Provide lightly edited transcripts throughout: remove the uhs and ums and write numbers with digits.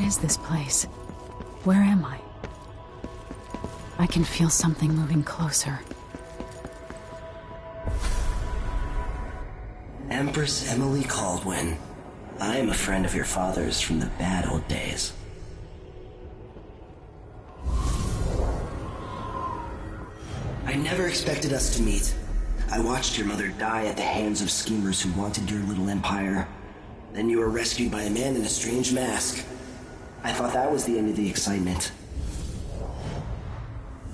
is this place? Where am I? I can feel something moving closer. Empress Emily Caldwin. I am a friend of your father's from the bad old days. I never expected us to meet. I watched your mother die at the hands of schemers who wanted your little empire. Then you were rescued by a man in a strange mask. I thought that was the end of the excitement.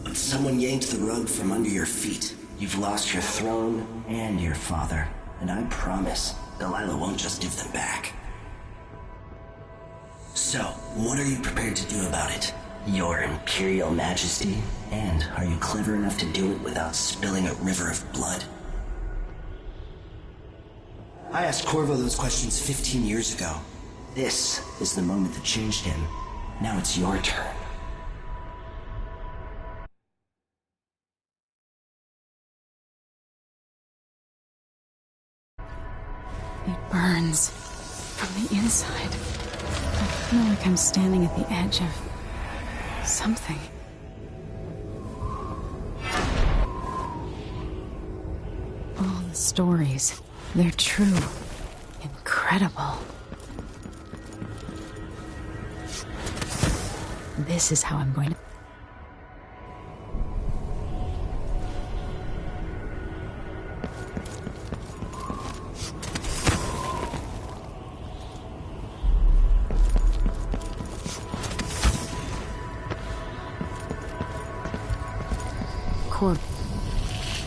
But someone yanked the rug from under your feet. You've lost your throne and your father. And I promise, Delilah won't just give them back. So, what are you prepared to do about it? Your Imperial Majesty? And are you clever enough to do it without spilling a river of blood? I asked Corvo those questions 15 years ago. This is the moment that changed him. Now it's your turn. It burns from the inside. I feel like I'm standing at the edge of something. All the stories, they're true. Incredible. This is how I'm going to...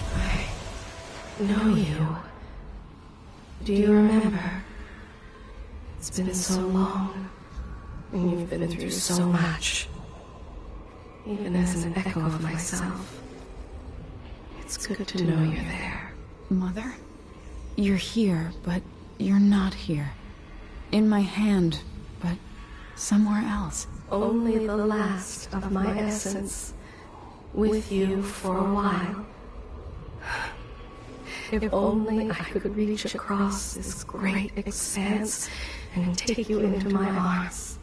I know you. Do you remember? It's been so long, and you've been through so much. Even as an echo of myself, it's good to know you're there. Mother? You're here, but you're not here. In my hand, but somewhere else. Only the last of my essence, with you for a while. If only I could reach across this great expanse and take you into my arms.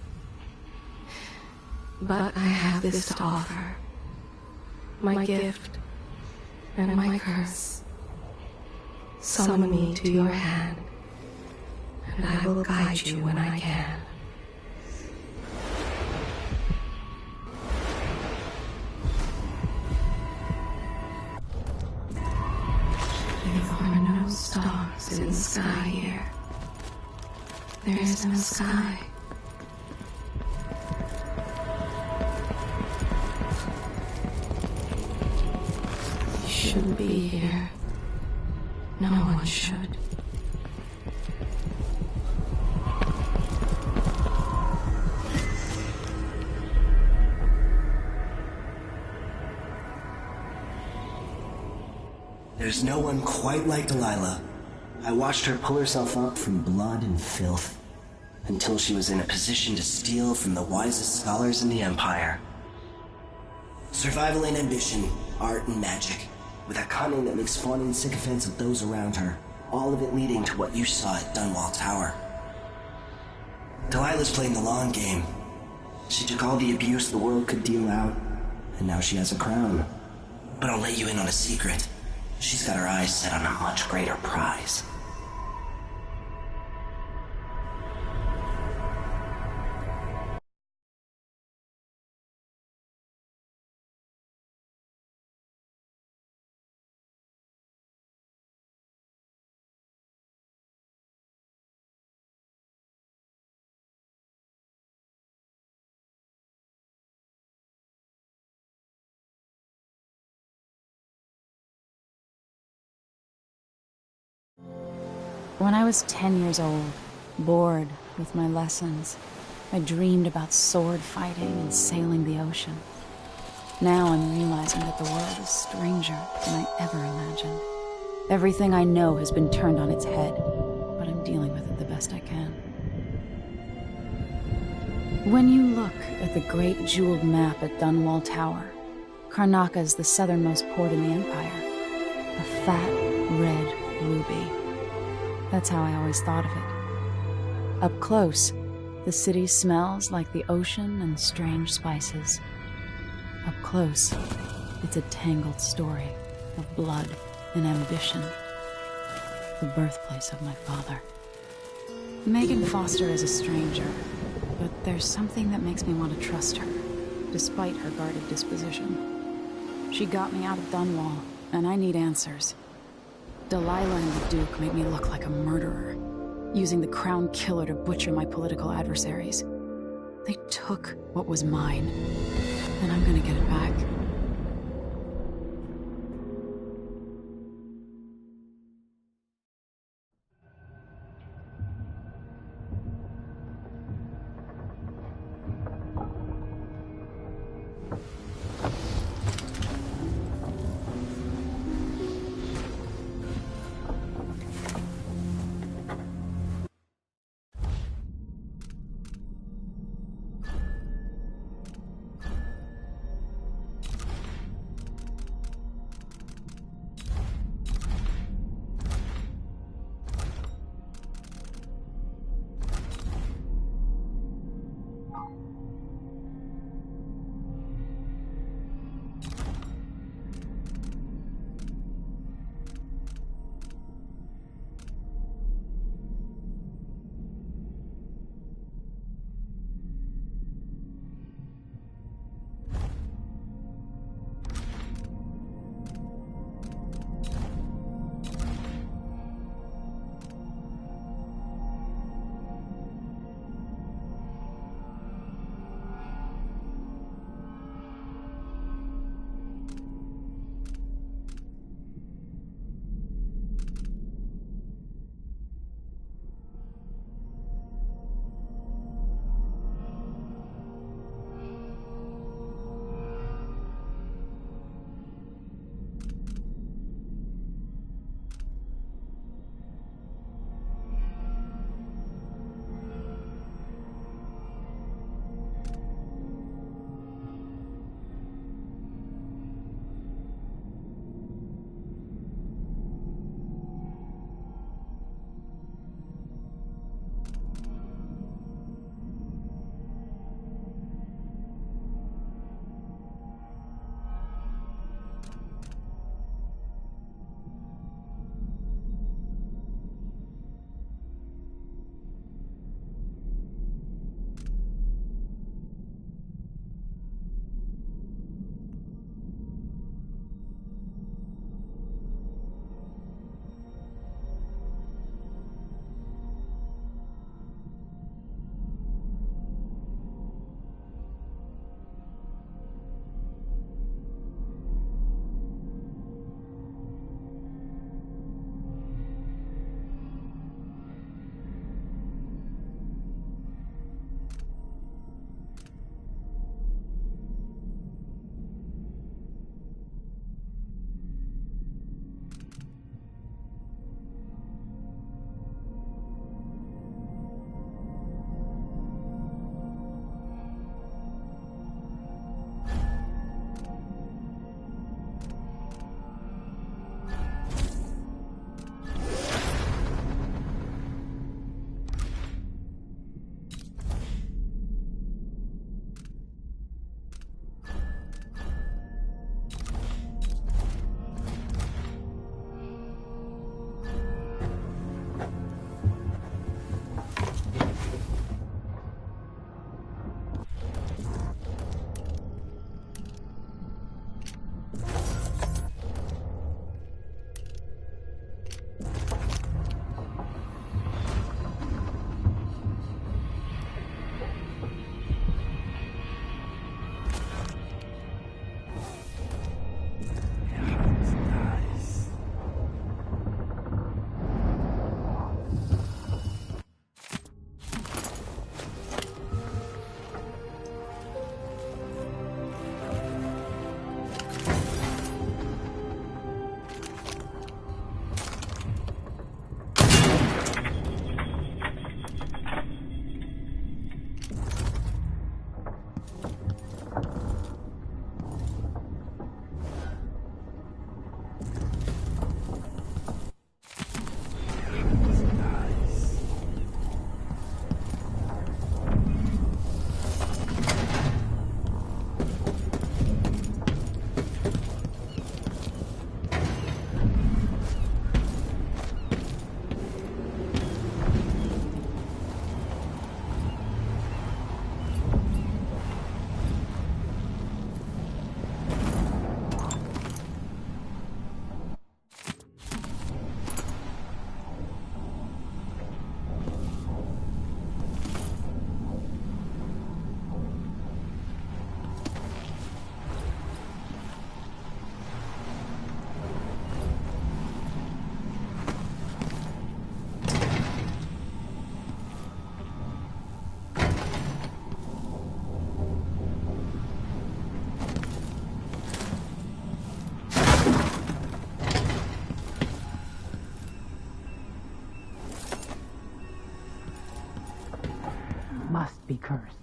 But I have this to offer. My gift and my curse. Summon me to your hand, and I will guide you when I can. There are no stars in the sky here. There is no sky. You shouldn't be here. No one should. There's no one quite like Delilah. I watched her pull herself up from blood and filth, until she was in a position to steal from the wisest scholars in the Empire. Survival and ambition, art and magic, with a cunning that makes fawning sycophants of those around her, all of it leading to what you saw at Dunwall Tower. Delilah's playing the long game. She took all the abuse the world could deal out, and now she has a crown. But I'll let you in on a secret. She's got her eyes set on a much greater prize. When I was 10 years old, bored with my lessons, I dreamed about sword fighting and sailing the ocean. Now I'm realizing that the world is stranger than I ever imagined. Everything I know has been turned on its head, but I'm dealing with it the best I can. When you look at the great jeweled map at Dunwall Tower, Karnaca is the southernmost port in the Empire. A fat, red ruby. That's how I always thought of it. Up close, The city smells like the ocean and strange spices. Up close, it's a tangled story of blood and ambition. The birthplace of my father. Megan Foster is a stranger, but there's something that makes me want to trust her, despite her guarded disposition. She got me out of Dunwall, and I need answers. Delilah and the Duke made me look like a murderer, using the Crown Killer to butcher my political adversaries. They took what was mine, and I'm gonna get it back. must be cursed.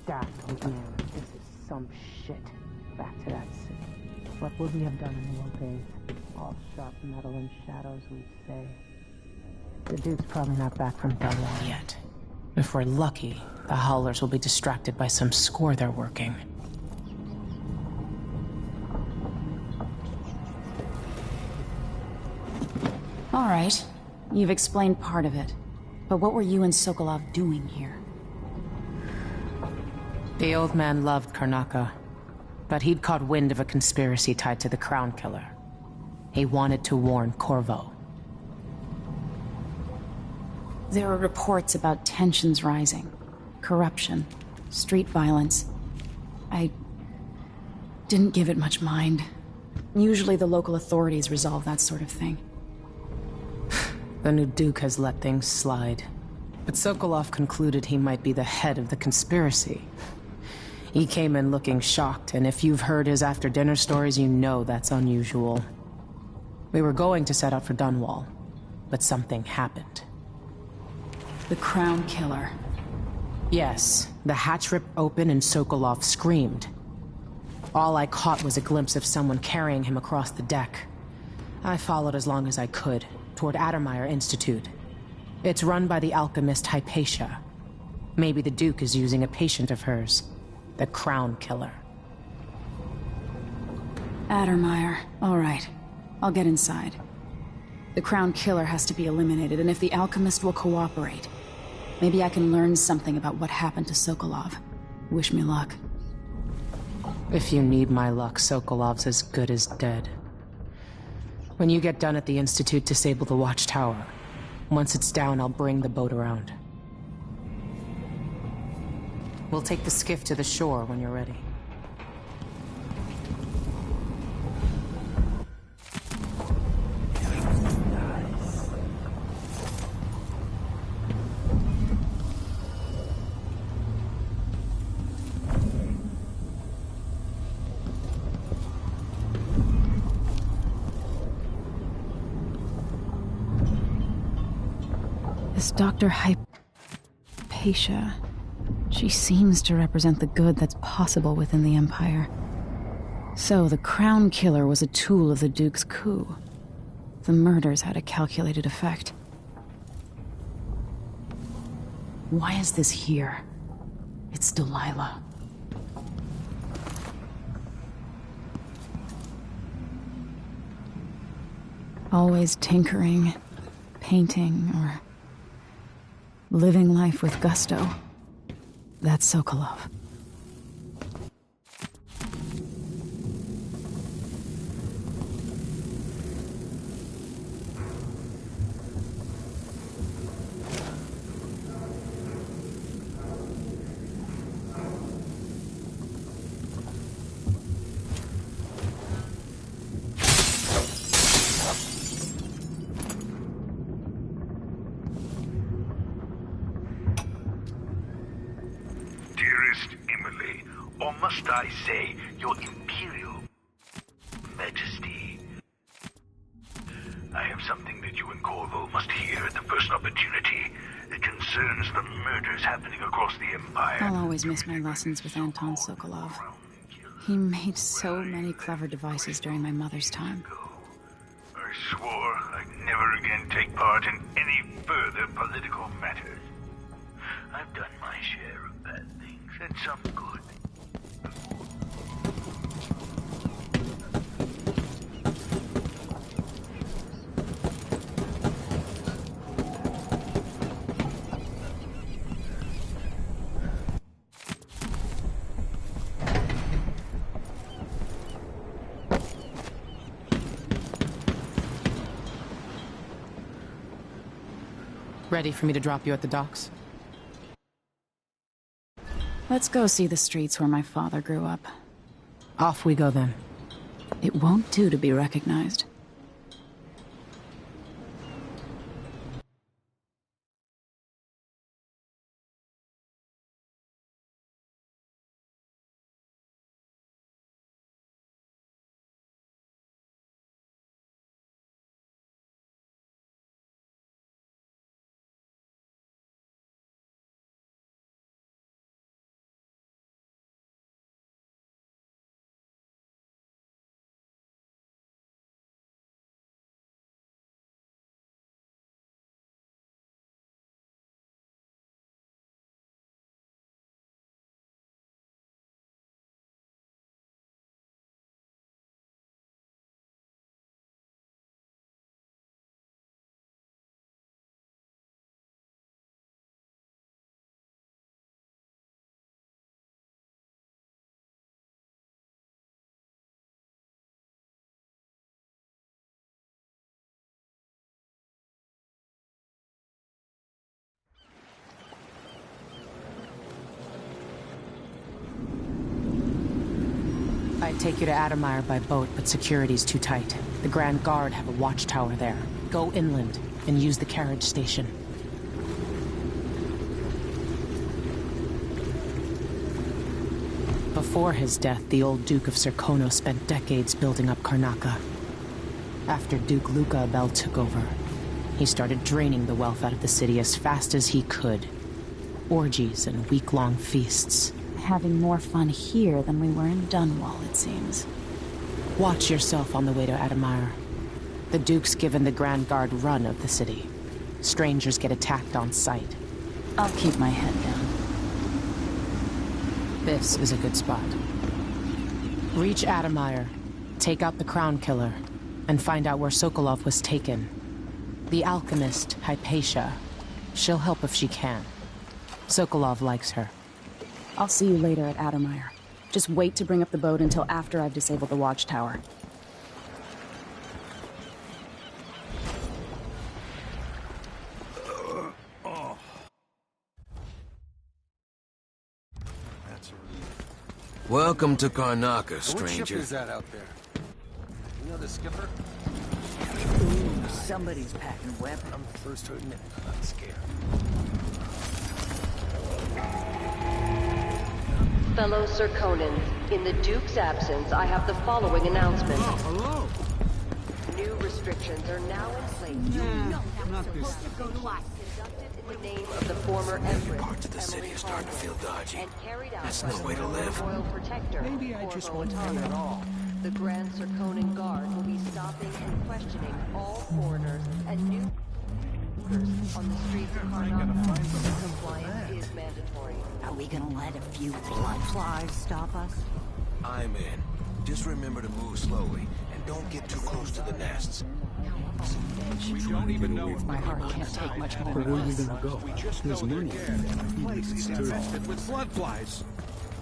Daft old man, this is some shit. Back to that city. What would we have done in the old days? All sharp metal and shadows, we'd say. The Duke's probably not back from Dunwall Yet. If we're lucky, the Howlers will be distracted by some score they're working. All right. You've explained part of it. But what were you and Sokolov doing here? The old man loved Karnaka, but he'd caught wind of a conspiracy tied to the Crown Killer. He wanted to warn Corvo. There were reports about tensions rising, corruption, street violence. I didn't give it much mind. Usually the local authorities resolve that sort of thing. The new Duke has let things slide, but Sokolov concluded he might be the head of the conspiracy. He came in looking shocked, and if you've heard his after-dinner stories, you know that's unusual. We were going to set out for Dunwall, but something happened. The Crown Killer. Yes, the hatch ripped open and Sokolov screamed. All I caught was a glimpse of someone carrying him across the deck. I followed as long as I could, toward Addermeyer Institute. It's run by the alchemist Hypatia. Maybe the Duke is using a patient of hers, the Crown Killer. Addermeyer. All right. I'll get inside. The Crown Killer has to be eliminated, and if the alchemist will cooperate, maybe I can learn something about what happened to Sokolov. Wish me luck. If you need my luck, Sokolov's as good as dead. When you get done at the Institute, disable the watchtower. Once it's down, I'll bring the boat around. We'll take the skiff to the shore when you're ready. This Dr. Hypatia, she seems to represent the good that's possible within the Empire. So the Crown Killer was a tool of the Duke's coup. The murders had a calculated effect. Why is this here? It's Delilah. Always tinkering, painting, or living life with gusto. That's Sokolov. Or must I say, Your Imperial Majesty? I have something that you and Corvo must hear at the first opportunity. It concerns the murders happening across the Empire. I'll always miss my lessons with Anton Sokolov. He made so many clever devices during my mother's time. I swore I'd never again take part in any further political matters. I've done my share of bad things, and some good. Ready for me to drop you at the docks? Let's go see the streets where my father grew up. Off we go then. It won't do to be recognized. I'd take you to Adamire by boat, but security's too tight. The Grand Guard have a watchtower there. Go inland and use the carriage station. Before his death, the old Duke of Serkono spent decades building up Karnaca. After Duke Luca Abel took over, he started draining the wealth out of the city as fast as he could. Orgies and week-long feasts. Having more fun here than we were in Dunwall, it seems. Watch yourself on the way to Adamire. The Duke's given the Grand Guard run of the city. Strangers get attacked on sight. I'll keep my head down. This is a good spot. Reach Adamire, take out the Crown Killer, and find out where Sokolov was taken. The alchemist, Hypatia. She'll help if she can. Sokolov likes her. I'll see you later at Adamire. Just wait to bring up the boat until after I've disabled the watchtower. Welcome to Karnaca, stranger. What ship is that out there? You know the skipper? Ooh, somebody's packing weapons. I'm the first to admit I'm not scared. Fellow Serkonans, in the Duke's absence, I have the following announcement. Oh, hello. New restrictions are now in place. Not this. Conducted in the name of the former Empress, Parts of the city Emily are starting to feel Harmon, dodgy. and carried out That's by no the way to live. Royal Protector, Maybe I just Corvo won't tell Attano. at all. The Grand Serkonan Guard will be stopping and questioning all foreigners and new on the streets of Karnaca. Compliance is mandatory. Are we gonna let a few blood flies stop us? I'm in. Just remember to move slowly, and don't get too close to the nests. We don't even know if My heart can't take much more. Where are you gonna go? We just know they're dead. The place is infested with blood flies.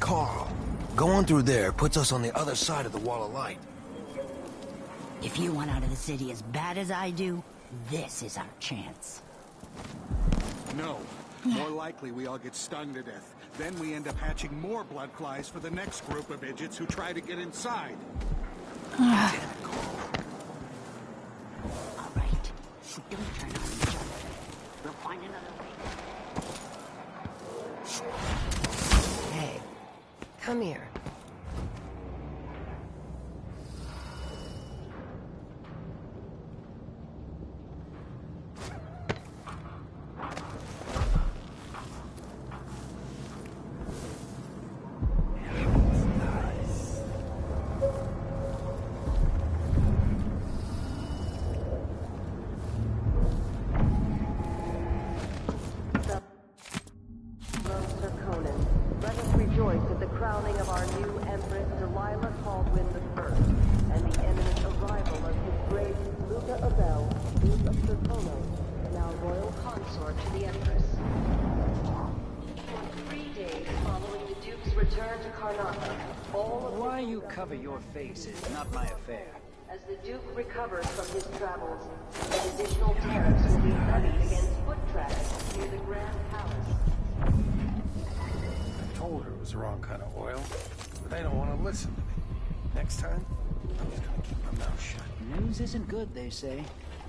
Carl, going through there puts us on the other side of the wall of light. If you want out of the city as bad as I do, this is our chance. No. More likely we all get stung to death. Then we end up hatching more blood flies for the next group of idiots who try to get inside. All right. Don't turn on each other. We'll find another way. Hey, come here. Fellow Serkonans, let us rejoice at the crowning of our new Empress Delilah Caldwin I, and the imminent arrival of his Grace Luca Abel, Duke of Serkono, now royal consort to the Empress. For 3 days following the Duke's return to Karnaca, all of Why you cover your face is not my affair. As the Duke recovers from his travels, additional tariffs will be levied against foot traffic near the Grand Palace. I told her it was the wrong kind of oil, but they don't want to listen to me. Next time, I'm just gonna keep my mouth shut. News isn't good, they say.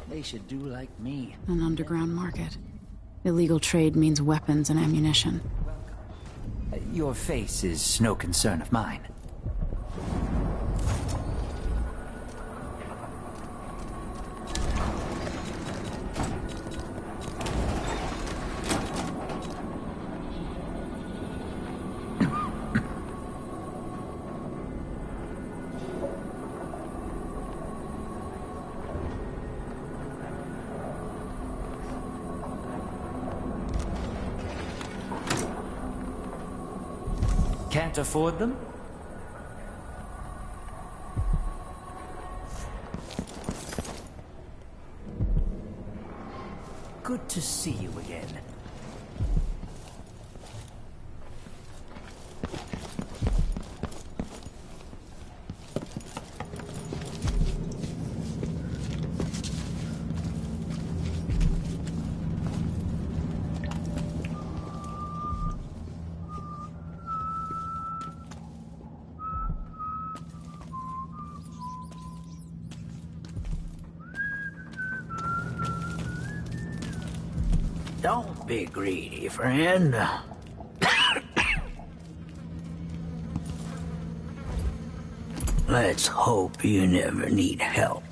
They should do like me. An underground market. Illegal trade means weapons and ammunition. Your face is no concern of mine. Can't afford them? Good to see you again. Don't be greedy, friend. Let's hope you never need help.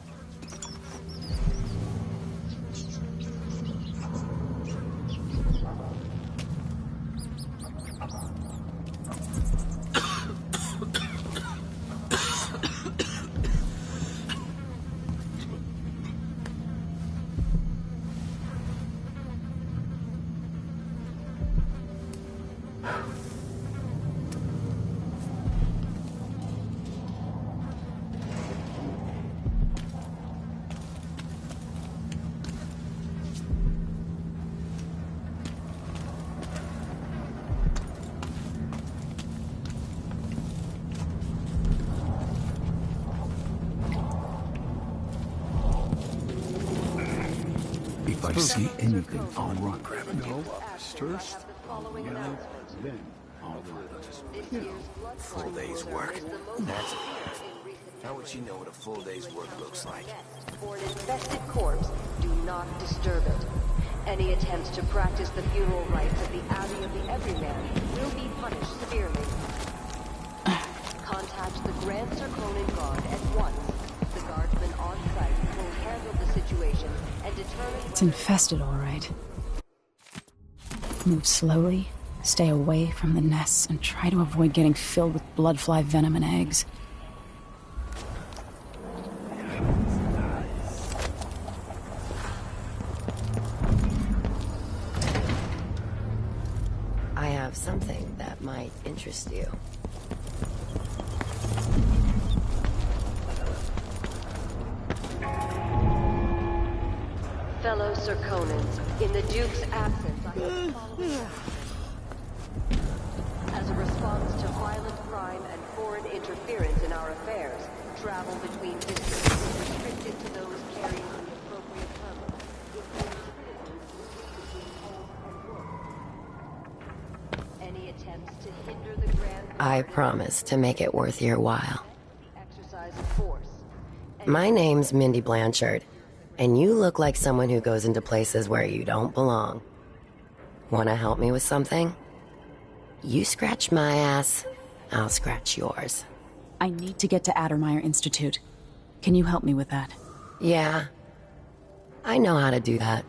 If I see anything, I'll run. No, first, I'll yell, then I'll run. Full day's work. That's how would she know what a full day's work looks like? For an infested corpse, do not disturb it. Any attempts to practice the funeral rites at the Abbey of the Everyman will be punished severely. Contact the Grand Circonan Guard at once. The guardsmen on site will handle the situation and determine... It's infested, all right. Move slowly, stay away from the nests, and try to avoid getting filled with bloodfly venom and eggs. I have something that might interest you. Fellow Circonans, in the Duke's absence, I have followed as a response to violent crime and foreign interference in our affairs, travel between districts is restricted to those carrying the appropriate permit. Any attempts to hinder the Grand... I promise to make it worth your while. The exercise of force. My name's Mindy Blanchard, and you look like someone who goes into places where you don't belong. Wanna help me with something? You scratch my ass, I'll scratch yours. I need to get to Addermeyer Institute. Can you help me with that? Yeah, I know how to do that.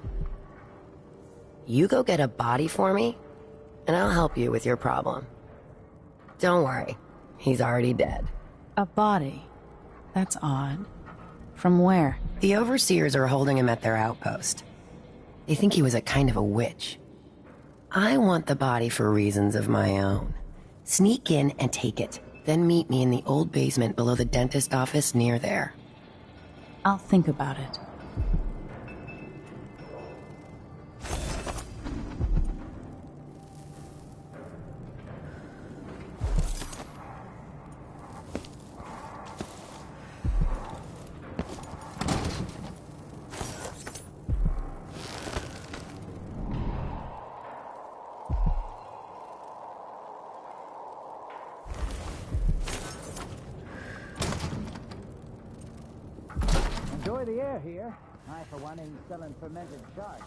You go get a body for me, and I'll help you with your problem. Don't worry, he's already dead. A body? That's odd. From where? The overseers are holding him at their outpost. They think he was a kind of a witch. I want the body for reasons of my own. Sneak in and take it, then meet me in the old basement below the dentist office near there. I'll think about it. Enjoy the air here. I, for one, ain't selling fermented shark.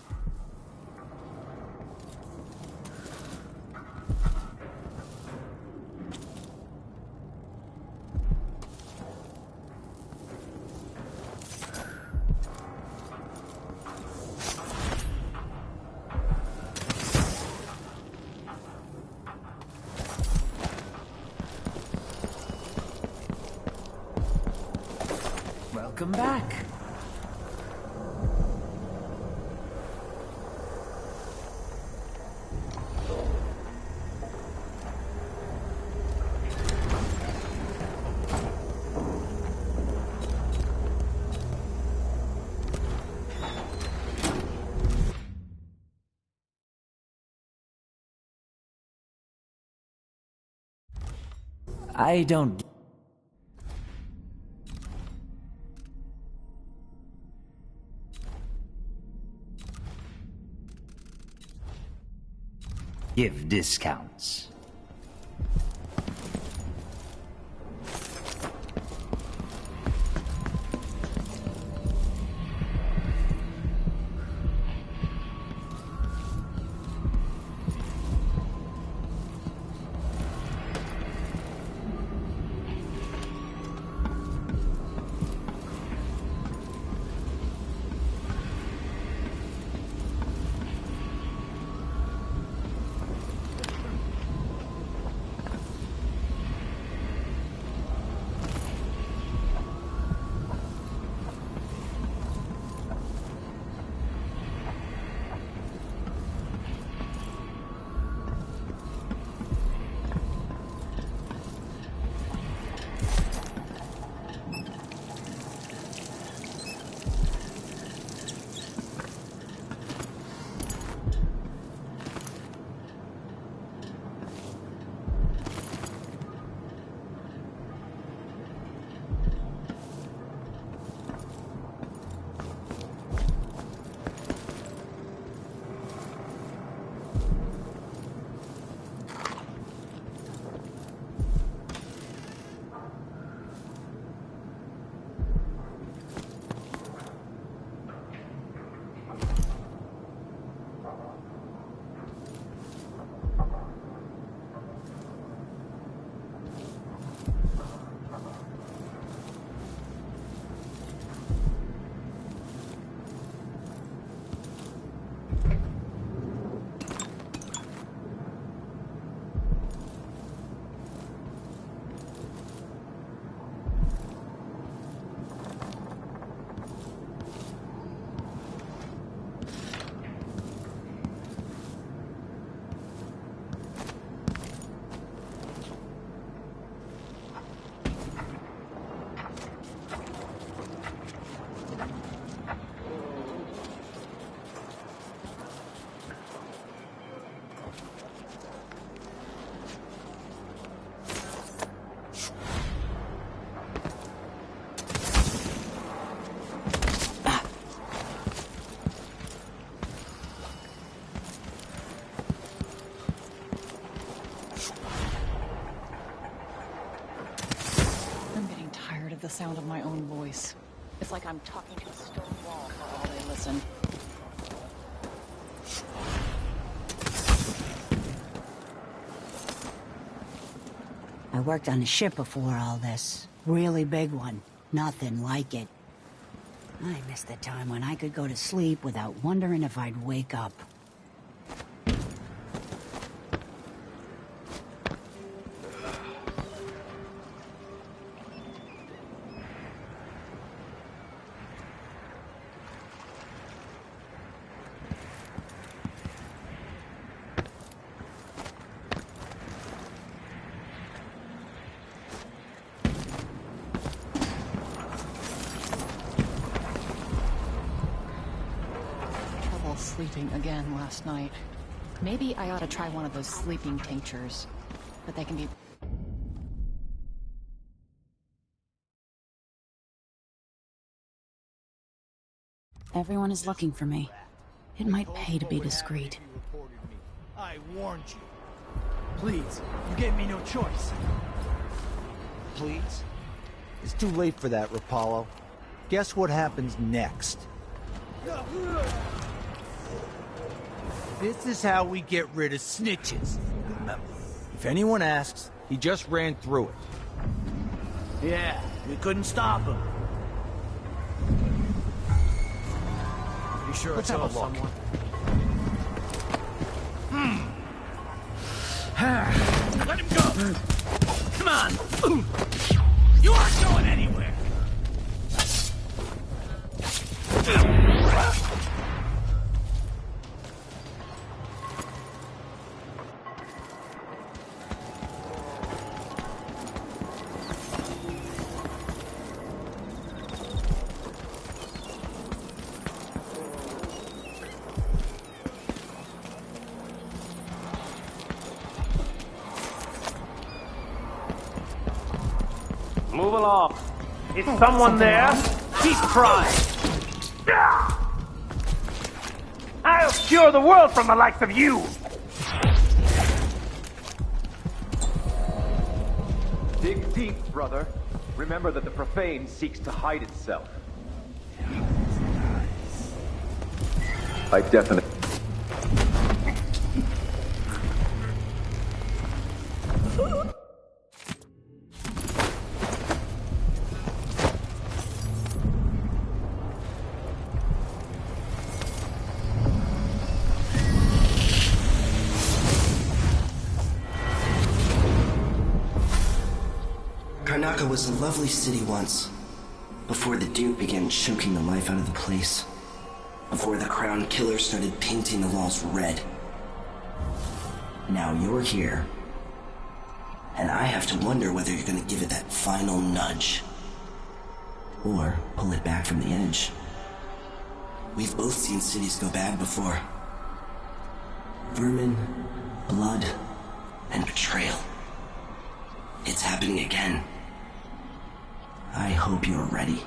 Welcome back. I don't... give discounts. sound of my own voice. It's like I'm talking to a stone wall for all they listen. I worked on a ship before all this. Really big one. Nothing like it. I miss the time when I could go to sleep without wondering if I'd wake up. Sleeping again last night. Maybe I ought to try one of those sleeping tinctures, but they can be... Everyone is looking for me. It might pay to be discreet. I warned you. Please, you gave me no choice. Please? It's too late for that, Rapallo. Guess what happens next? This is how we get rid of snitches. Remember, if anyone asks, he just ran through it. Yeah, we couldn't stop him. Pretty sure Let's I have saw a look. someone. Let him go! Come on! You aren't going anywhere! Move along. Is someone there? He's trying! I'll cure the world from the likes of you! Dig deep, brother. Remember that the profane seeks to hide itself. I definitely... Karnaca was a lovely city once, before the Duke began choking the life out of the place. Before the Crown Killer started painting the walls red. Now you're here, and I have to wonder whether you're gonna give it that final nudge. Or pull it back from the edge. We've both seen cities go bad before. Vermin, blood, and betrayal. It's happening again. I hope you're ready.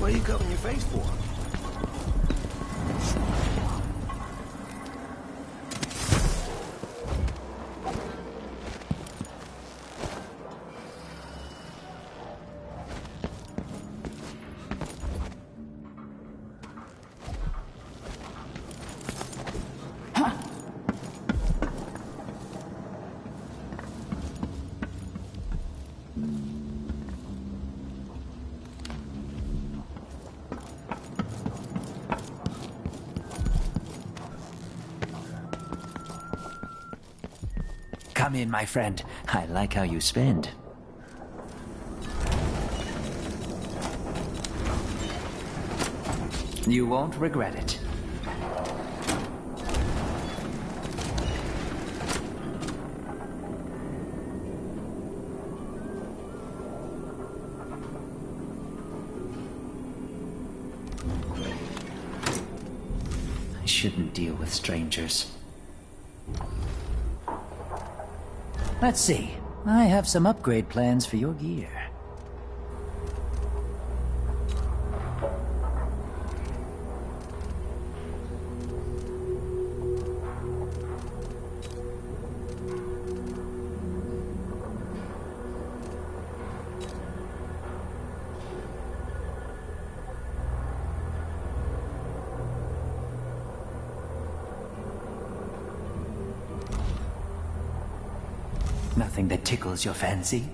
What are you covering your face for? Come in, my friend. I like how you spend. You won't regret it. I shouldn't deal with strangers. Let's see. I have some upgrade plans for your gear. Nothing that tickles your fancy?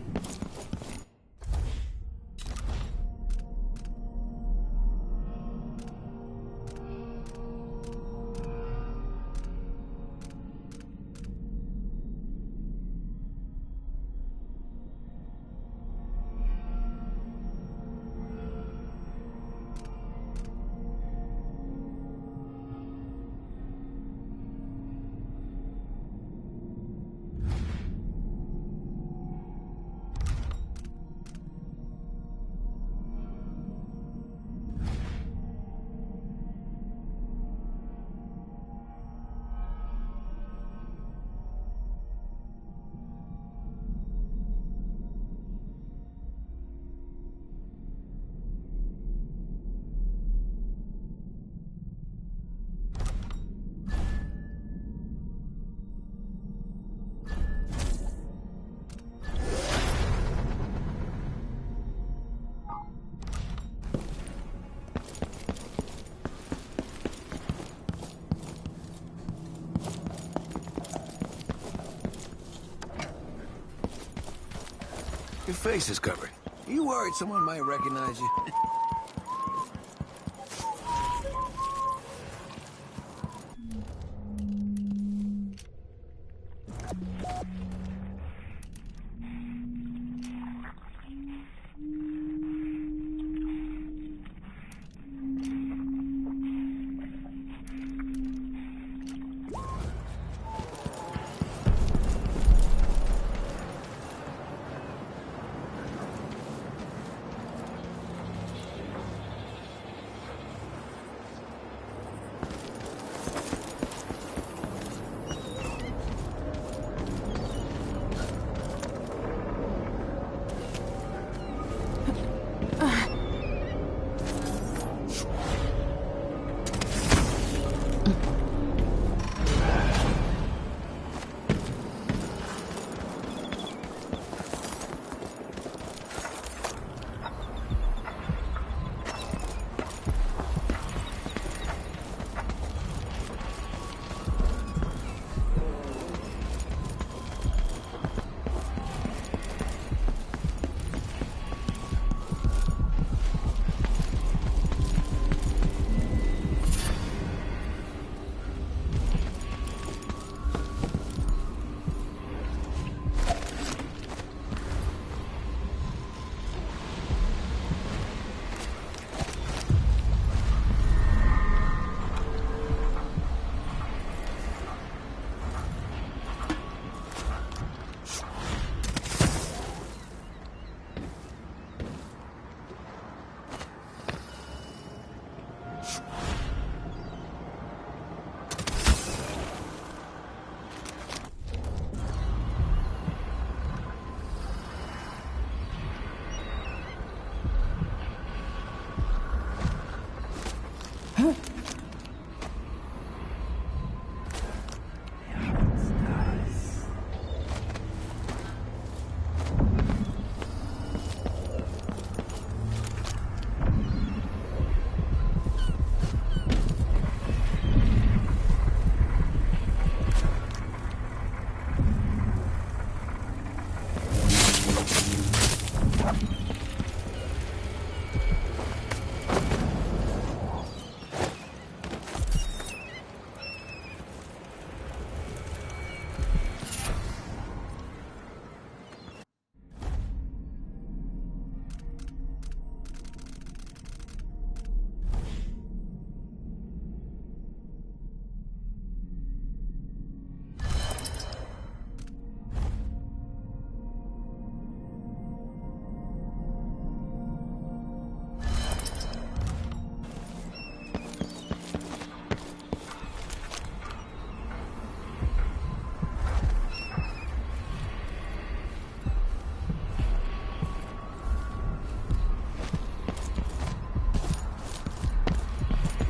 Your face is covered. You worried someone might recognize you?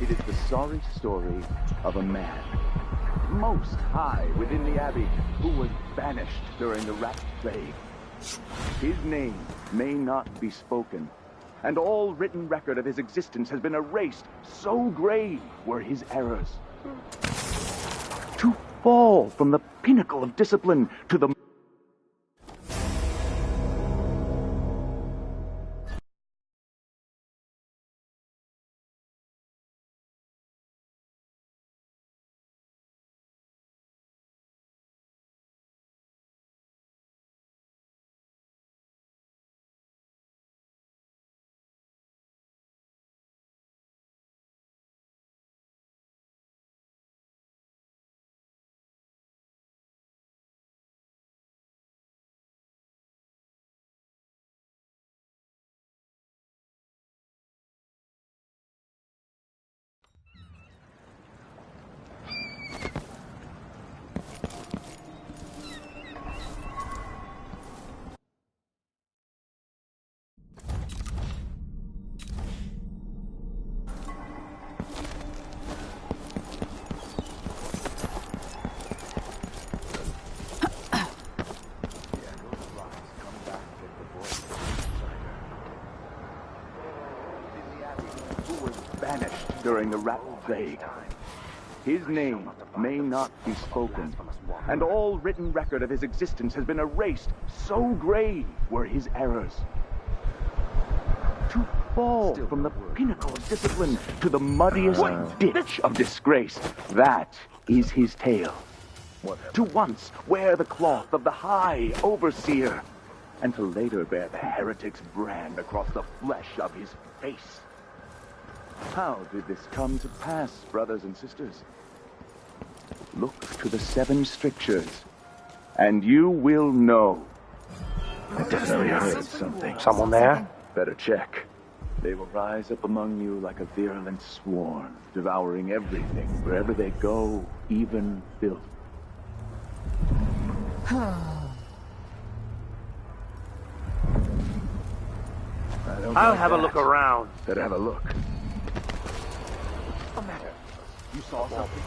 It is the sorry story of a man, most high within the Abbey, who was banished during the Rat Plague. His name may not be spoken, and all written record of his existence has been erased, so grave were his errors. To fall from the pinnacle of discipline to the banished during the Rat Plague. His name may not be spoken, and all written record of his existence has been erased, so grave were his errors. To fall from the pinnacle of discipline to the muddiest ditch of disgrace, that is his tale. To once wear the cloth of the High Overseer, and to later bear the heretic's brand across the flesh of his face. How did this come to pass, brothers and sisters? Look to the 7 strictures, and you will know. I definitely heard something. Someone there? Better check. They will rise up among you like a virulent swarm, devouring everything wherever they go, even filth. I'll have a look around. Better have a look. What's the matter? You saw something?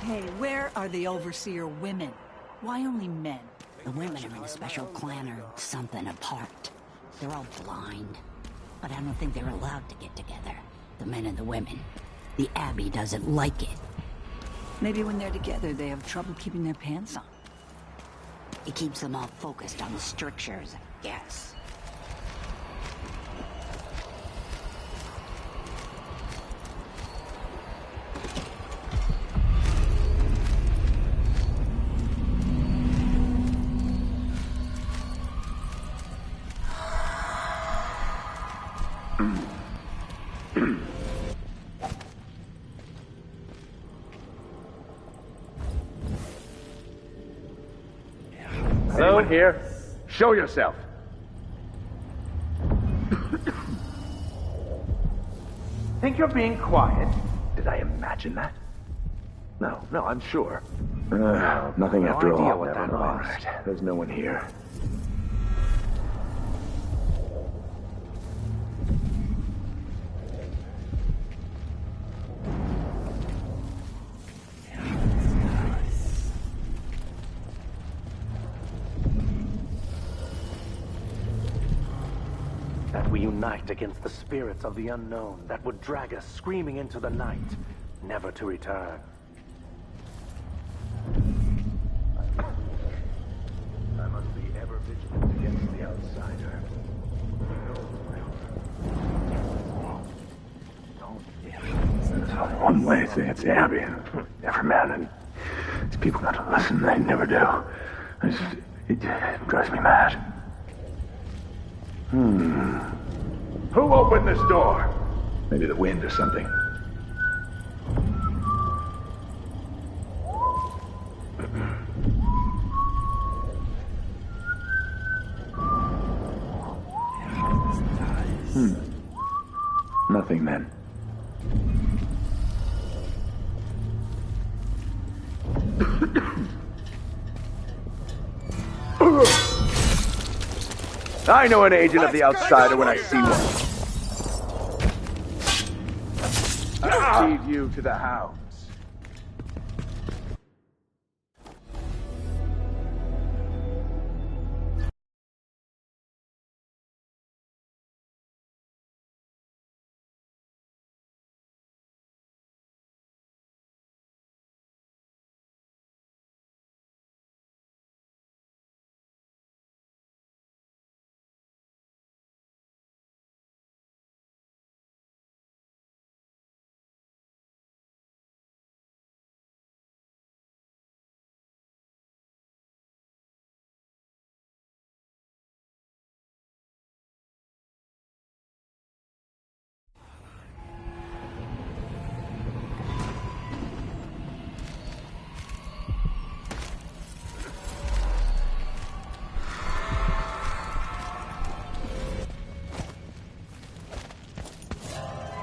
Hey, where are the Overseer women? Why only men? The women are in a special clan or something apart. They're all blind. But I don't think they're allowed to get together. The men and the women. The Abbey doesn't like it. Maybe when they're together, they have trouble keeping their pants on. It keeps them all focused on the strictures, I guess. Anyone here? Show yourself. Think you're being quiet? Did I imagine that? No, I'm sure. Nothing after all. What that all was. right. There's no one here. unite against the spirits of the unknown that would drag us screaming into the night, never to return. I must be ever vigilant against the outsider. There's only one way to say it's happy. Every man, and these people got to listen. They never do. It drives me mad. Who opened this door? Maybe the wind or something. Nothing then. I know an agent of the outsider when I see one. I'll lead you to the house.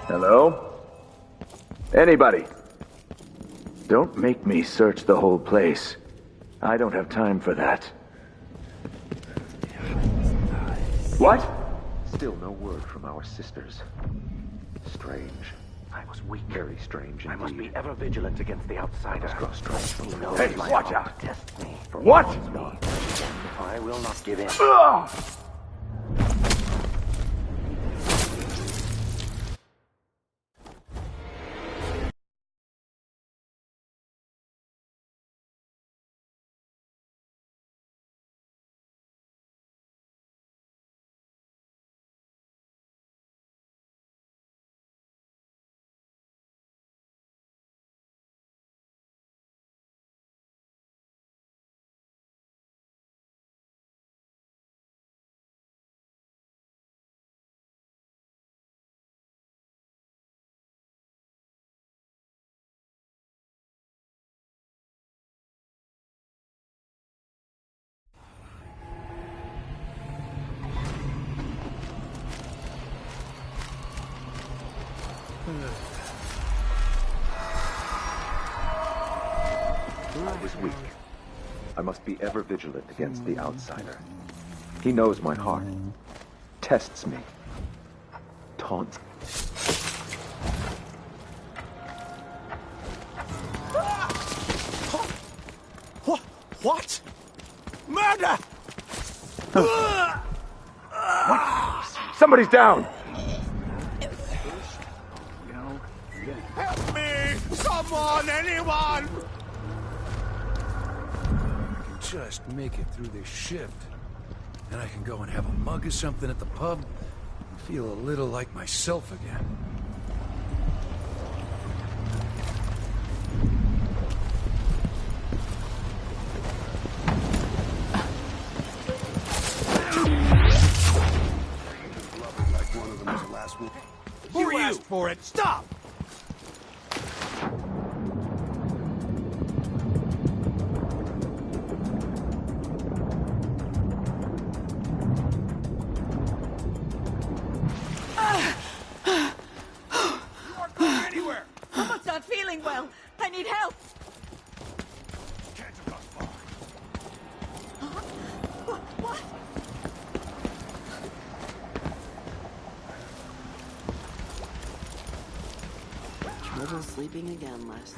Hello? Anybody? Don't make me search the whole place. I don't have time for that. What? Still no word from our sisters. Strange. I was weak. Very strange indeed. I must be ever vigilant against the outsider. Draw strength from the knows Hey, my watch heart. out. Test me. For What? me. I will not give in. Ugh! I was weak. I must be ever vigilant against the outsider. He knows my heart. Tests me. Taunts. What? Murder! What? Somebody's down! Help me! Someone! Anyone! Just make it through this shift. Then I can go and have a mug of something at the pub and feel a little like myself again. You asked for it! Stop! Someone's not feeling well. I need help. What? Trouble sleeping again last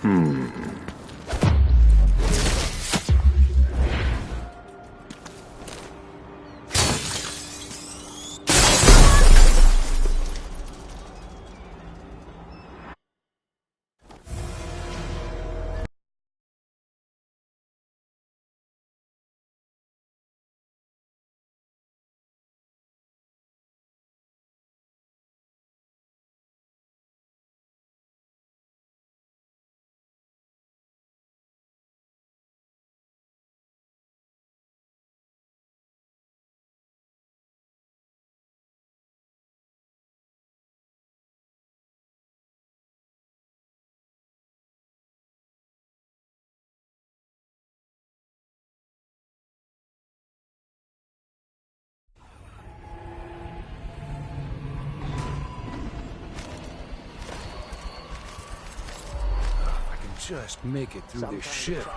just make it through this shift,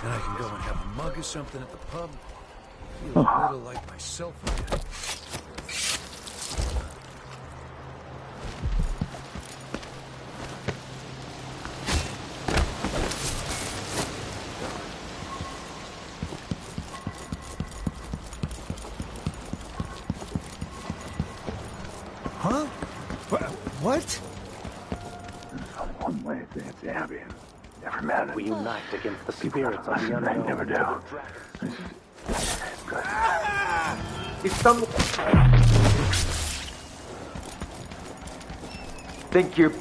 then I can go and have a mug of something at the pub. Feel a little like myself again. Huh? What? There's only one way to answer Abby. Never mattered. We unite against the People spirits don't of the listen, they unknown. never do. If some... Think you're...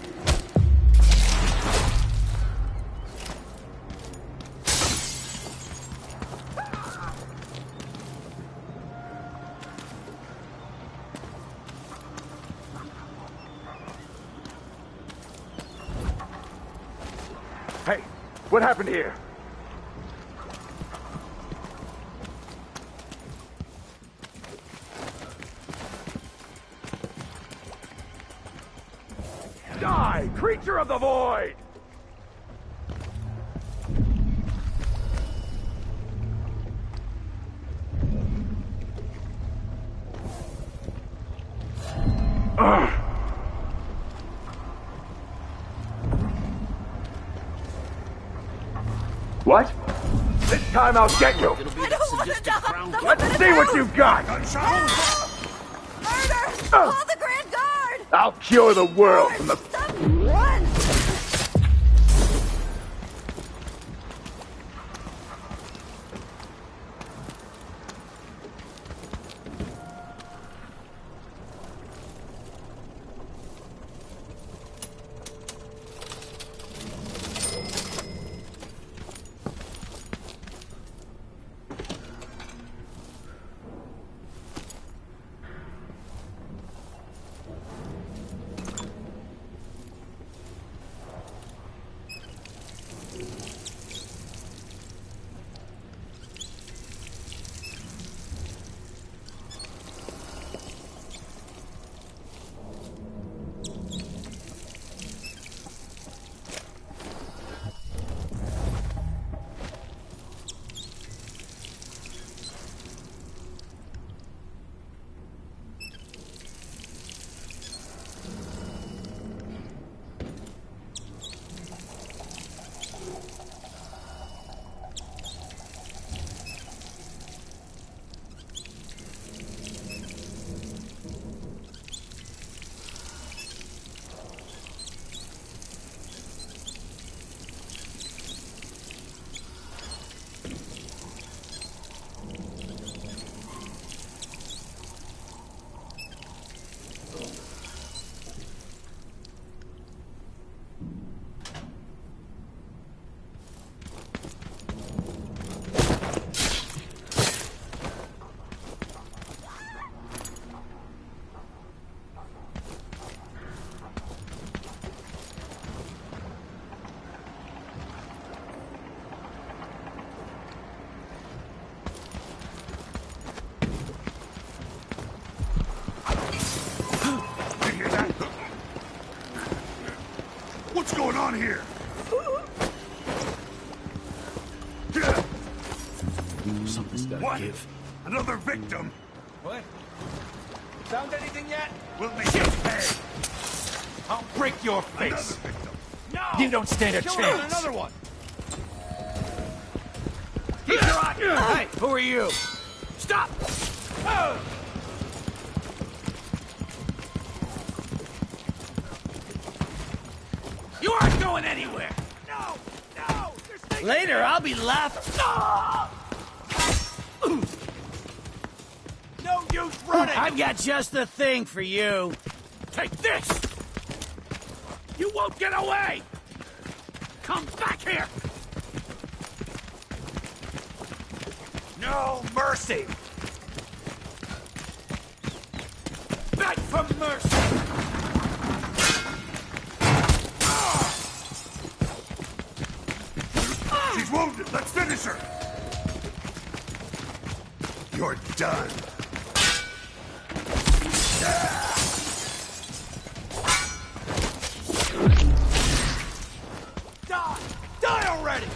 Hey, what happened here? Die, creature of the void! What? This time I'll get you! I don't want to die! Let's see what you've got! Murder! Call the Grand Guard! I'll cure the world from the... Run! What's going on here? Something's gotta What? give. Another victim? What? Found anything yet? We'll make you pay. I'll break your face. Another victim. No! You don't stand a Kill chance. Another one. Keep your eye. Hey, who are you? Stop! You aren't going anywhere. No, no. Later, I'll be left. No use running. I've got just the thing for you. Take this. You won't get away. Come back here. No mercy. Beg for mercy. She's wounded. Let's finish her. You're done. Die. Die already!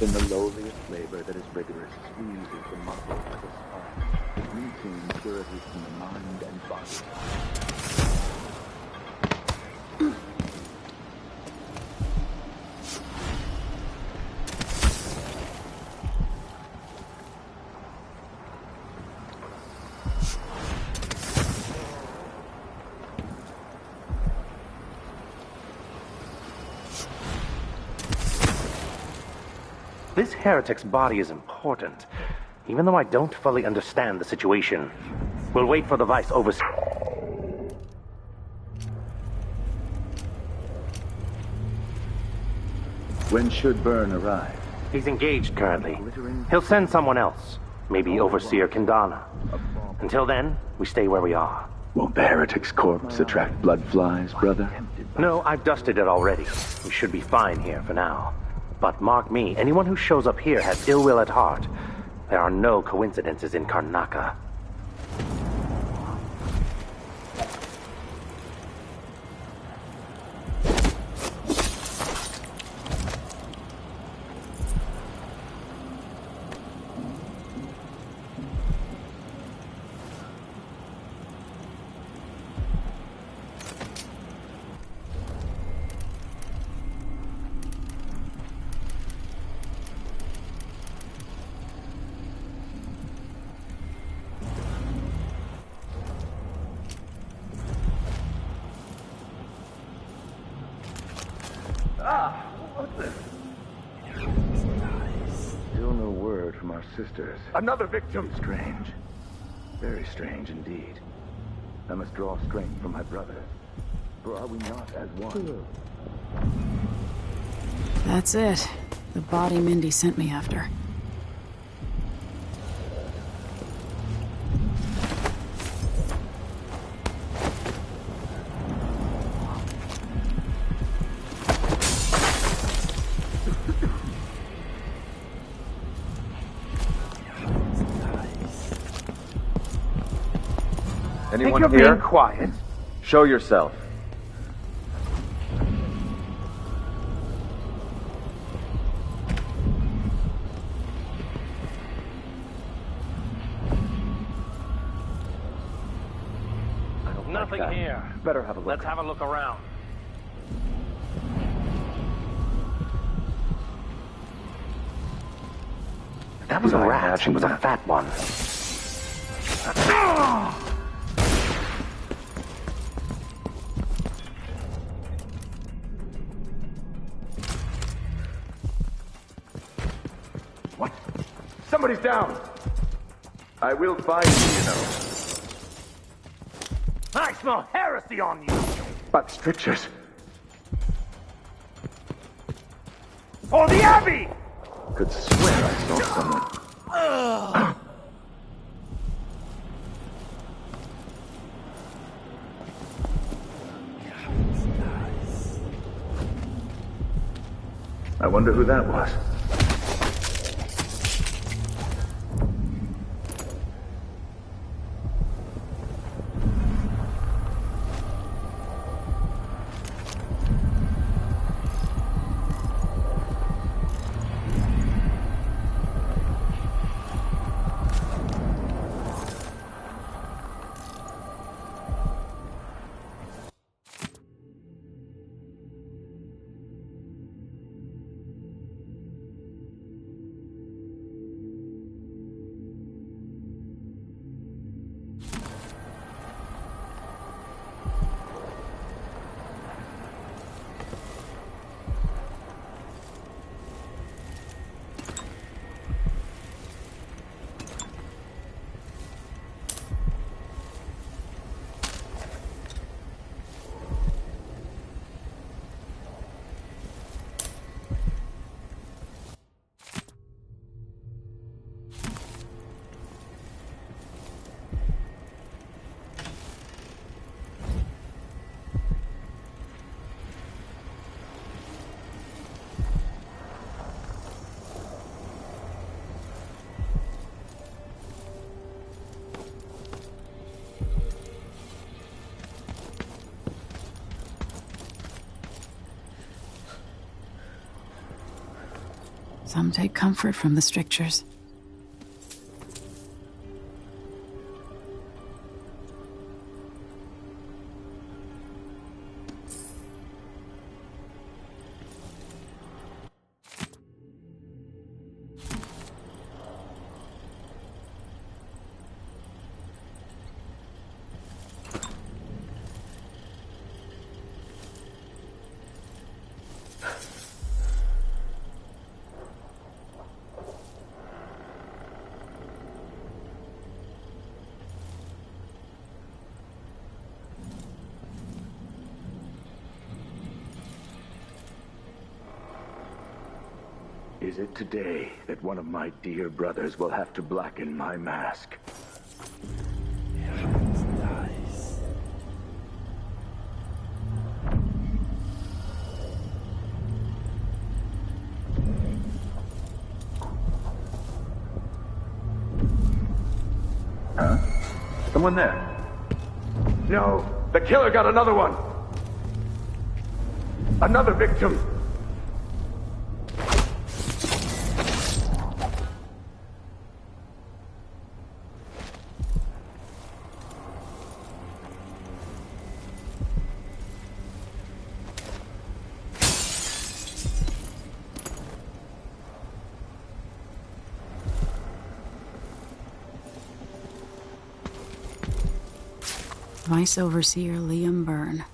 Even the lowliest labor that is rigorous squeezes the muscle like a sponge, releasing impurities from the mind and body. This heretic's body is important, even though I don't fully understand the situation. We'll wait for the Vice Overseer. When should Byrne arrive? He's engaged currently. He'll send someone else. Maybe Overseer Kendana. Until then, we stay where we are. Won't the heretic's corpse attract blood flies, brother? No, I've dusted it already. We should be fine here for now. But mark me, anyone who shows up here has ill will at heart. There are no coincidences in Karnaca. Still no word from our sisters. Another victim! Strange. Very strange indeed. I must draw strength from my brother. For are we not as one? That's it. The body Mindy sent me after. Anyone you're here? being quiet. Show yourself. Nothing that. here. Better have a look. Let's have a look around. That was a rat. It was a fat one. What? Somebody's down! I will find you, you know. I smell heresy on you! But strictures. For the Abbey! Could swear I saw someone. I wonder who that was. Some take comfort from the strictures. Is it today that one of my dear brothers will have to blacken my mask? Huh? Someone there? No, the killer got another one! Another victim! Vice Overseer Liam Byrne.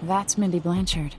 That's Mindy Blanchard.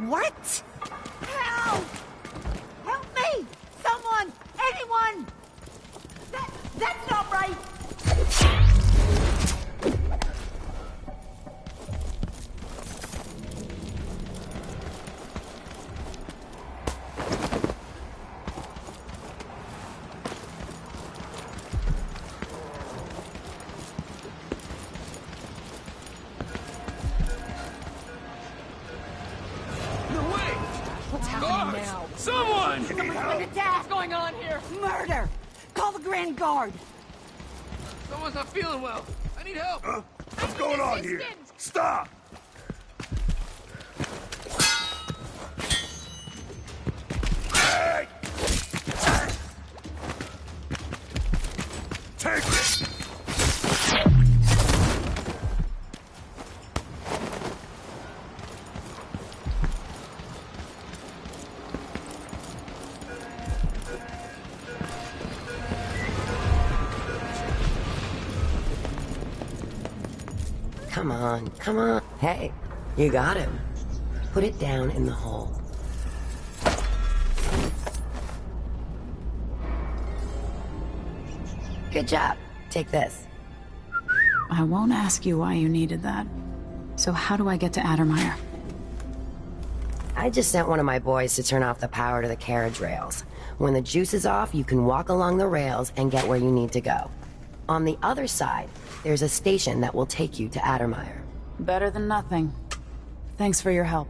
What? Help! Help me! Someone! Anyone! That's not right! Someone! Someone's been attacked! What's going on here? Murder! Call the Grand Guard! Someone's not feeling well. I need help. What's going on here? Stop! Hey! Take it! Come on, come on. Hey, you got him. Put it down in the hole. Good job. Take this. I won't ask you why you needed that. So how do I get to Addermire? I just sent one of my boys to turn off the power to the carriage rails. When the juice is off, you can walk along the rails and get where you need to go. On the other side, there's a station that will take you to Addermire. Better than nothing. Thanks for your help.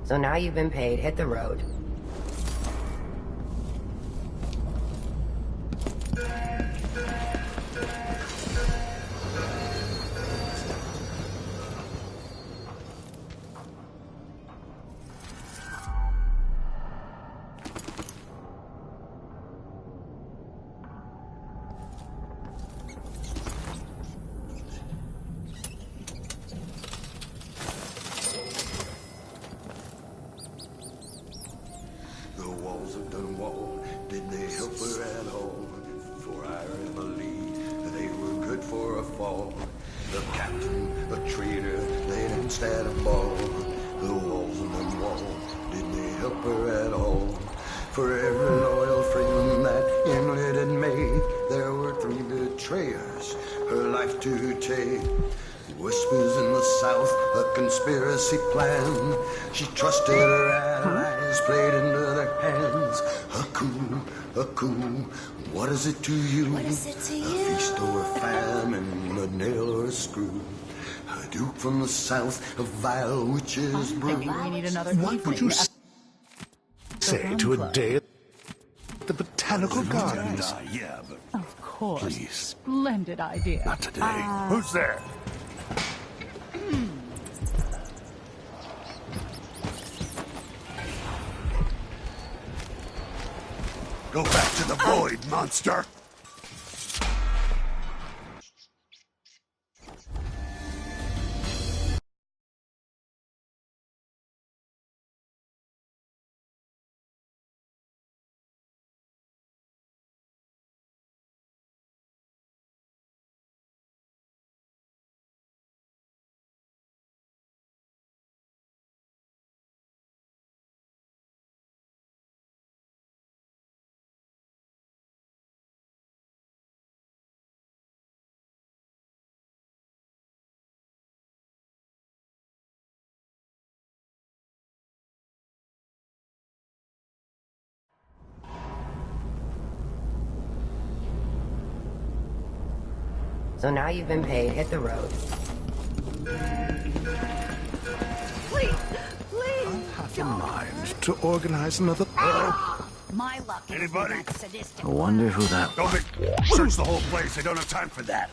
So now you've been paid, hit the road. Plan. She trusted her allies, played into their hands. A coup, what is it to you? What is it to you? A feast or a famine, a nail or a screw. A duke from the south, a vile witch's brew. We need another. What would you say to a day at the Botanical Gardens? Yeah, but Of course. Please. Splendid idea. Not today. Who's there? Go back to the void, monster! So now you've been paid, hit the road. Please, please. I have a mind to organize another... My luck is Anybody? that sadistic. I wonder who that Don't search the whole place. I don't have time for that.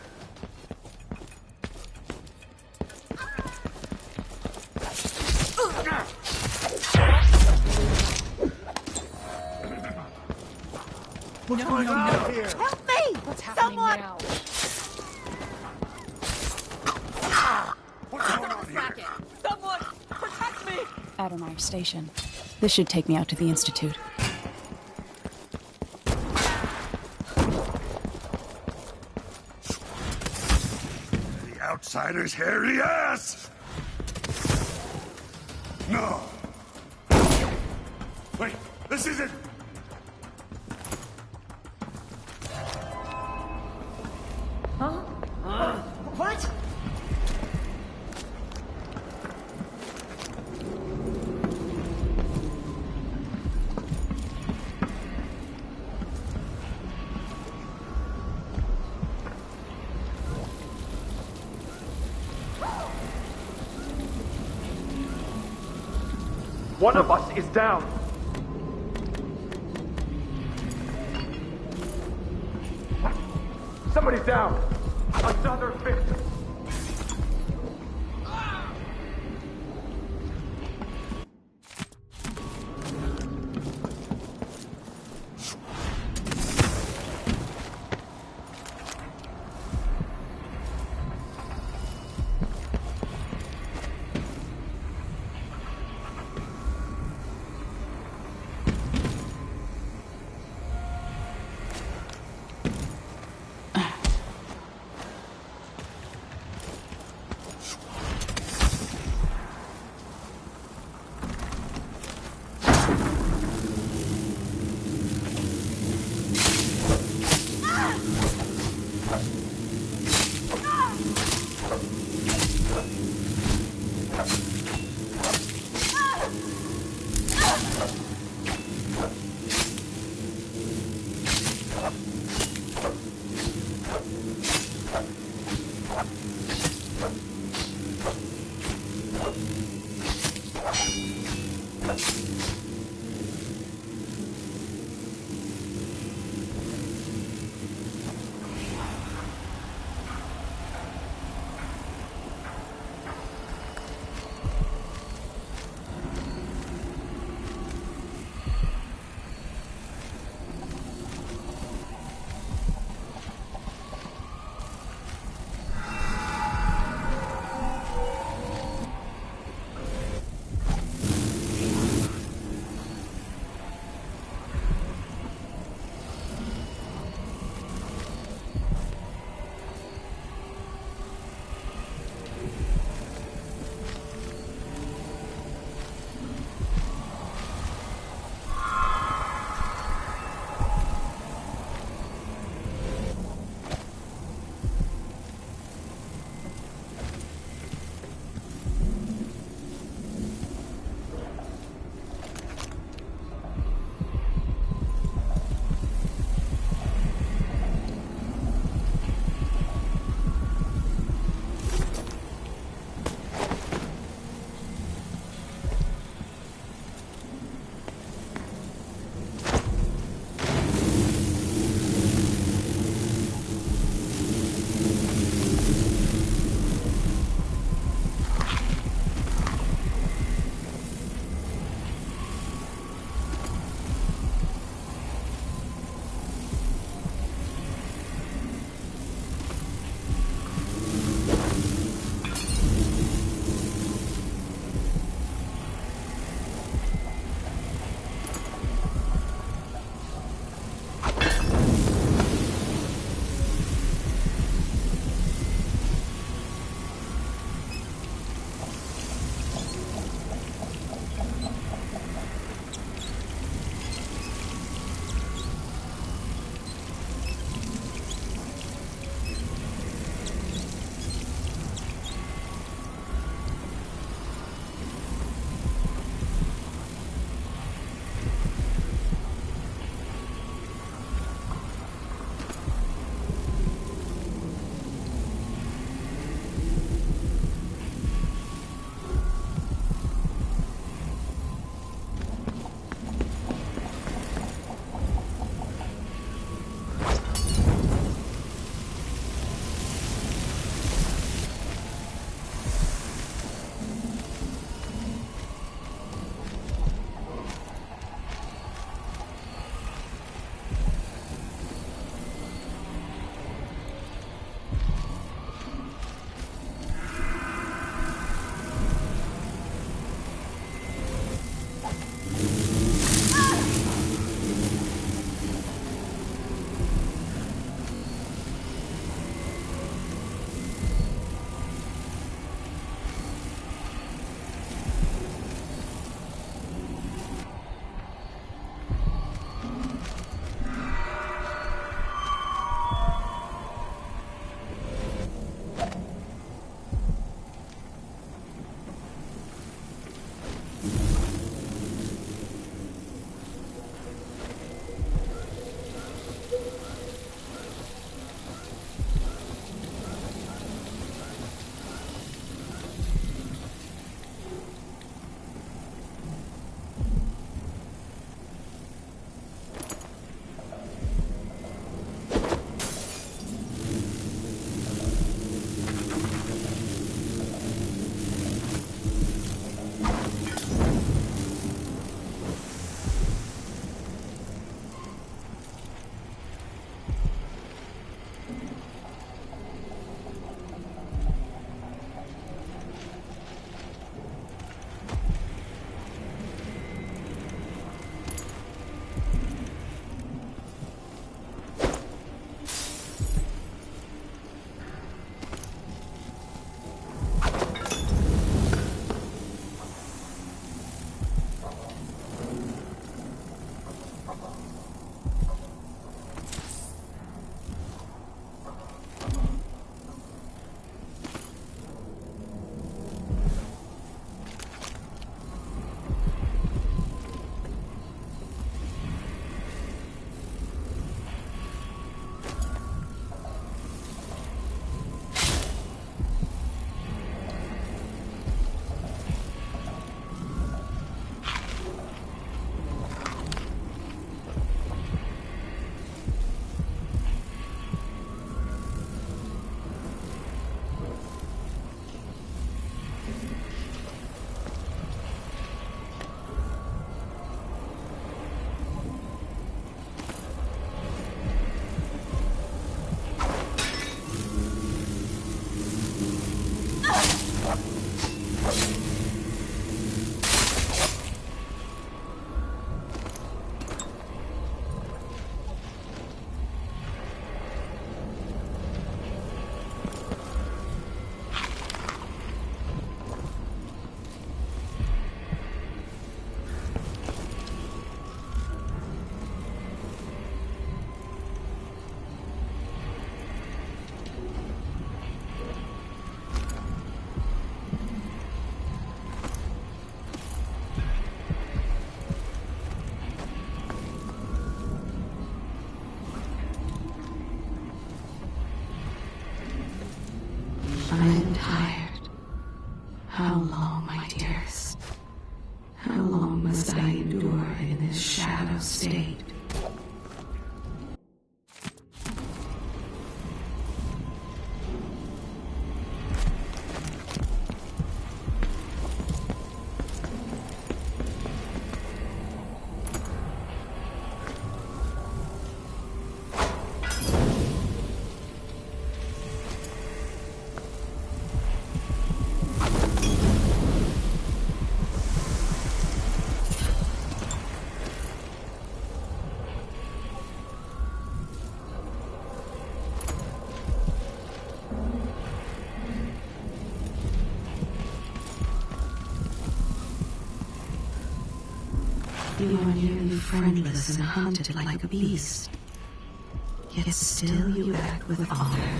What's going on here? Help me! What's happening Someone! Now? What's going on here? Someone! Protect me! Addermire Station. This should take me out to the Institute. The outsider's hairy ass! No! Wait, this isn't... What? One of us is down. Somebody's down. Another victim. state. You are nearly friendless and hunted like a beast. Yet still you act with honor.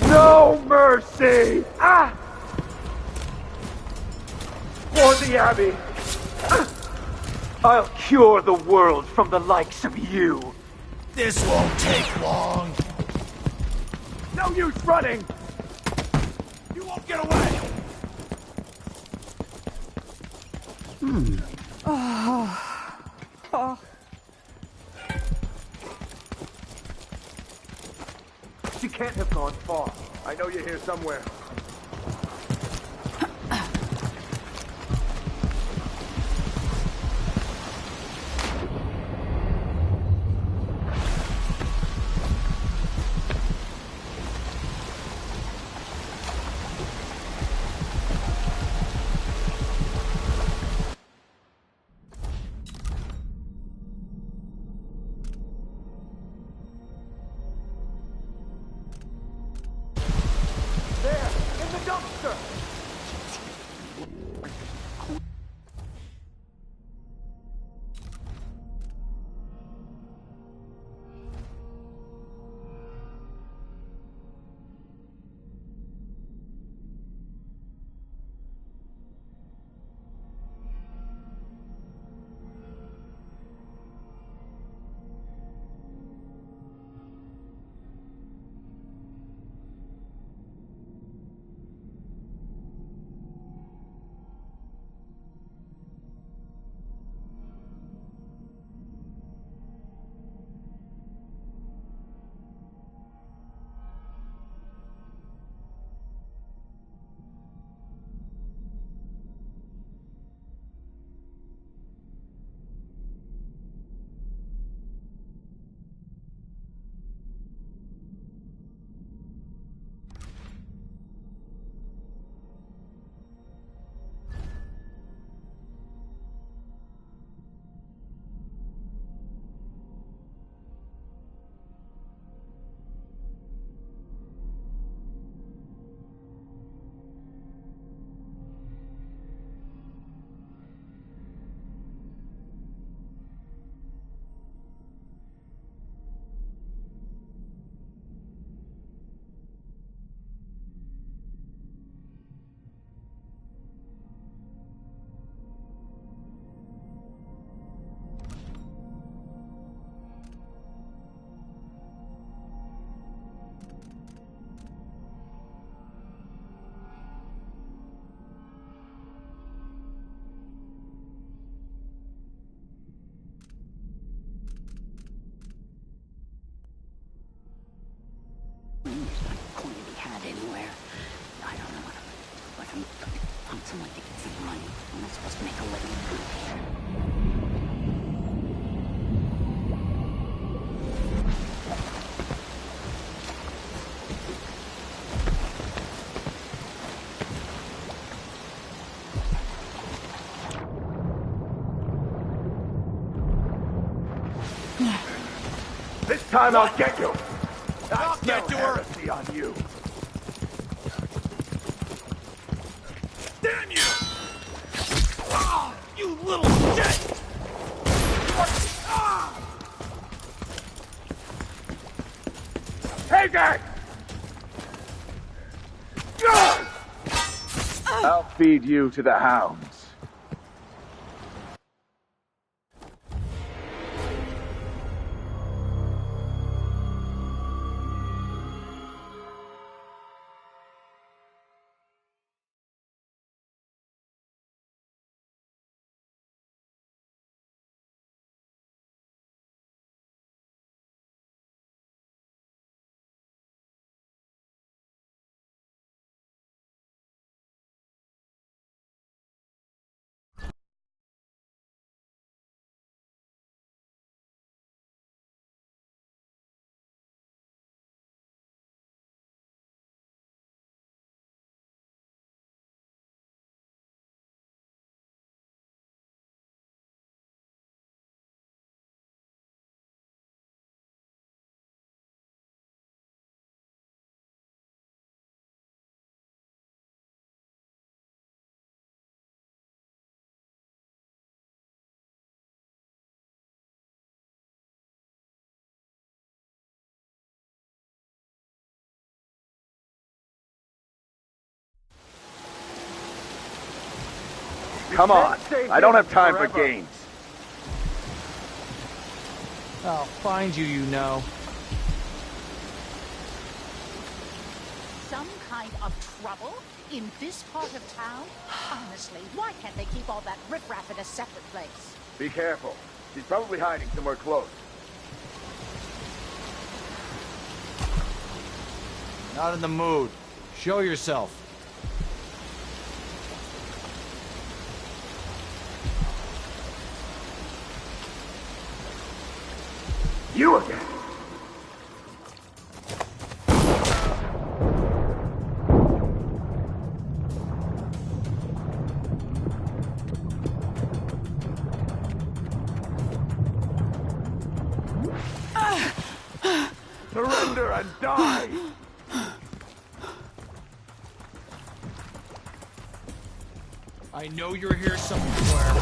No mercy! Ah! For the Abbey! Ah! I'll cure the world from the likes of you! This won't take long. No use running! You won't get away! She can't have gone far. I know you're here somewhere. There! This time I'll get you! I'll get to her! Heresy on you! Damn you! Ah, you little shit! Ah! Hey, gang! I'll feed you to the hounds. Come on, I don't have time for games. I'll find you, you know. Some kind of trouble in this part of town? Honestly, why can't they keep all that riffraff in a separate place? Be careful. She's probably hiding somewhere close. Not in the mood. Show yourself. You again! Surrender and die! I know you're here somewhere.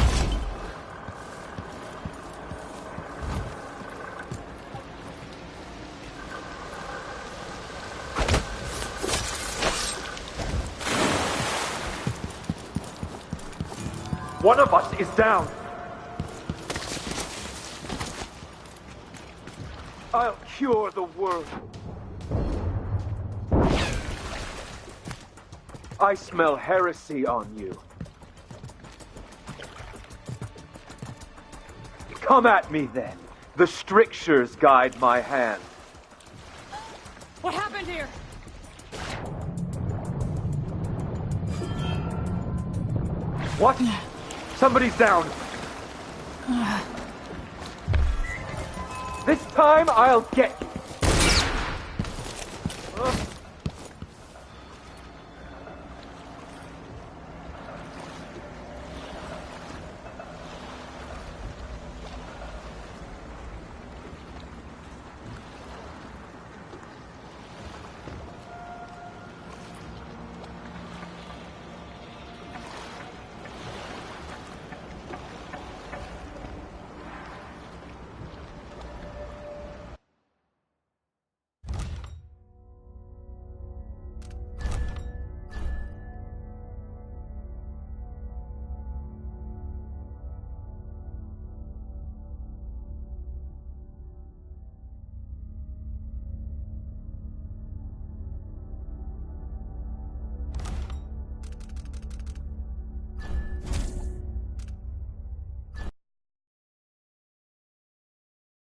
One of us is down. I'll cure the world. I smell heresy on you. Come at me then. The strictures guide my hand. What happened here? What? Somebody's down. This time I'll get you.